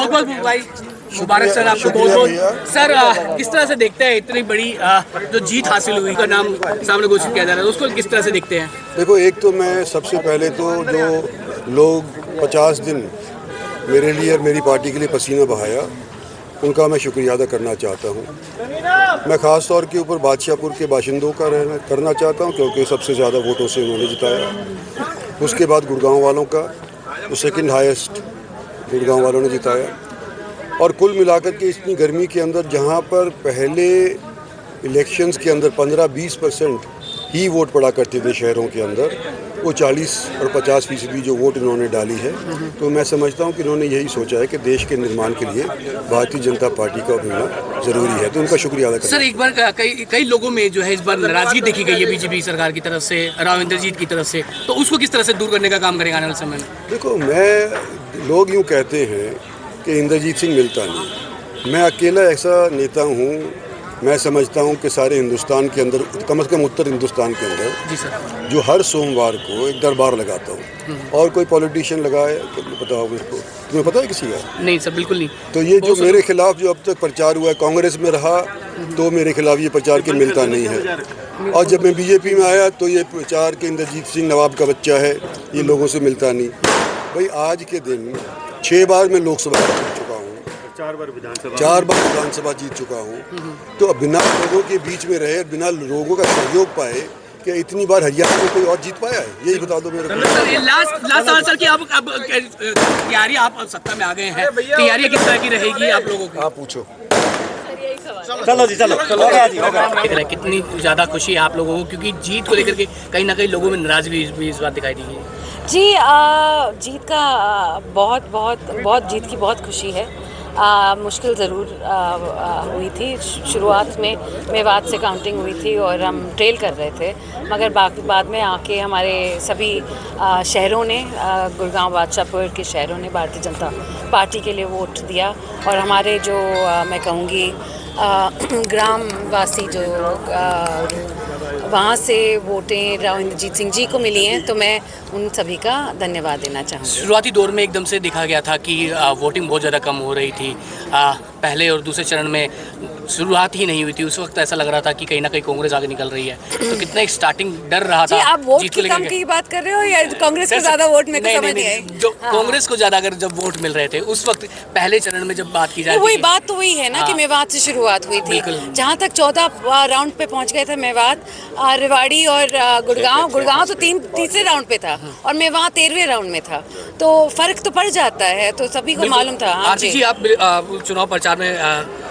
बहुत बहुत भाई मुबारक सर आपको बहुत बहुत। सर किस तरह से देखते हैं इतनी बड़ी जो जीत हासिल हुई का नाम सामने घोषित किया जा रहा है, उसको किस तरह से देखते हैं? देखो, एक तो मैं सबसे पहले तो जो लोग 50 दिन मेरे लिए और मेरी पार्टी के लिए पसीना बहाया, उनका मैं शुक्रिया अदा करना चाहता हूँ। मैं ख़ास तौर के ऊपर बादशाहपुर के बाशिंदों का करना चाहता हूँ, क्योंकि सबसे ज़्यादा वोटों से उन्होंने जिताया। उसके बाद गुड़गांव वालों का, जो सेकंड हाईएस्ट गुड़गांव वालों ने जिताया। और कुल मिलाकर के इतनी गर्मी के अंदर, जहाँ पर पहले इलेक्शंस के अंदर 15-20% ही वोट पड़ा करते थे शहरों के अंदर, वो 40 और 50% जो वोट इन्होंने डाली है। तो मैं समझता हूँ कि इन्होंने यही सोचा है कि देश के निर्माण के लिए भारतीय जनता पार्टी का होना ज़रूरी है, तो उनका शुक्रिया अदा करना। सर, एक बार कई लोगों में जो है इस बार नाराजगी देखी गई है बीजेपी सरकार की तरफ से, राव इंद्रजीत की तरफ से, तो उसको किस तरह से दूर करने का काम करेगा आने वाले समय में? देखो, लोग यूँ कहते हैं कि इंद्रजीत सिंह मिलता नहीं। मैं अकेला ऐसा नेता हूँ। मैं समझता हूँ कि सारे हिंदुस्तान के अंदर, कम से कम उत्तर हिंदुस्तान के अंदर, जी सर, जो हर सोमवार को एक दरबार लगाता हूँ। और कोई पॉलिटिशियन लगाए तो बताओ उसको, तुम्हें पता है किसी का? नहीं सर, बिल्कुल नहीं। तो ये जो मेरे खिलाफ जो अब तक प्रचार हुआ है, कांग्रेस में रहा तो मेरे खिलाफ ये प्रचार के मिलता नहीं है, और जब मैं बीजेपी में आया तो ये प्रचार के इंद्रजीत सिंह नवाब का बच्चा है, ये लोगों से मिलता नहीं। भाई, आज के दिन 6 बार मैं लोकसभा जीत चुका हूँ, 4 बार विधानसभा जीत चुका हूँ। तो अब बिना लोगों के बीच में रहे, बिना लोगों का सहयोग पाए, क्या इतनी बार हरियाणा में कोई और जीत पाया है? यही बता दो मेरे को। सर, ये लास्ट साल की अब तैयारी, आप सत्ता में आ गए हैं, तैयारी किस तरह की रहेगी आप लोगों की? आप पूछो। चलो जी, चलो कितनी ज़्यादा खुशी है आप लोगों को, क्योंकि जीत को लेकर के कहीं ना कहीं लोगों में नाराजगी भी इस बार दिखाई दी है? जी, जीत का बहुत जीत की बहुत खुशी है। मुश्किल ज़रूर हुई थी शुरुआत में, मेवात से काउंटिंग हुई थी और हम ट्रेल कर रहे थे, मगर बाद में आके हमारे सभी शहरों ने, गुड़गांव बादशाहपुर के शहरों ने भारतीय जनता पार्टी के लिए वोट दिया। और हमारे जो मैं कहूँगी ग्रामवासी जो वहाँ से वोटें राव इंद्रजीत सिंह जी को मिली हैं, तो मैं उन सभी का धन्यवाद देना चाहूँगी। शुरुआती दौर में एकदम से देखा गया था कि वोटिंग बहुत ज़्यादा कम हो रही थी। पहले और दूसरे चरण में शुरुआत ही नहीं हुई थी, उस वक्त ऐसा लग रहा था कि कहीं ना कहीं कांग्रेस आगे निकल रही है। तो कितना एक स्टार्टिंग डर रहा था। आप वोट की कम की बात कर रहे हो या कांग्रेस को ज़्यादा वोट में? नहीं, जो कांग्रेस को ज़्यादा अगर जब वोट मिल रहे थे उस वक्त पहले चरण में जब बात की जाए, वही बात तो वही है ना कि मेवात से शुरुआत हुई थी। जहाँ तक 14 राउंड पे पहुँच गए थे मेवात, रेवाड़ी और गुड़गांव तो तीसरे राउंड पे था और मेवात 13वें राउंड में था, तो फर्क तो पड़ जाता है, तो सभी को मालूम था। आरती जी, आप चुनाव प्रचार में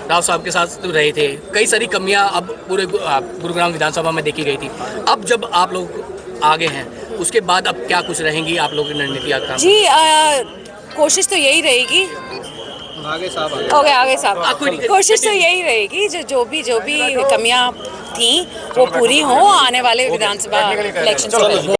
राव साहब के साथ रहे थे, कई सारी कमियां अब पूरे गुरुग्राम विधानसभा में देखी गई थी। अब जब आप लोग आगे हैं, उसके बाद अब क्या कुछ रहेंगी आप लोगों की रणनीति? जी, कोशिश तो यही रहेगी, आगे साहब कोशिश तो यही रहेगी, जो भी कमियां थी वो पूरी हों आने वाले विधानसभा इलेक्शन से।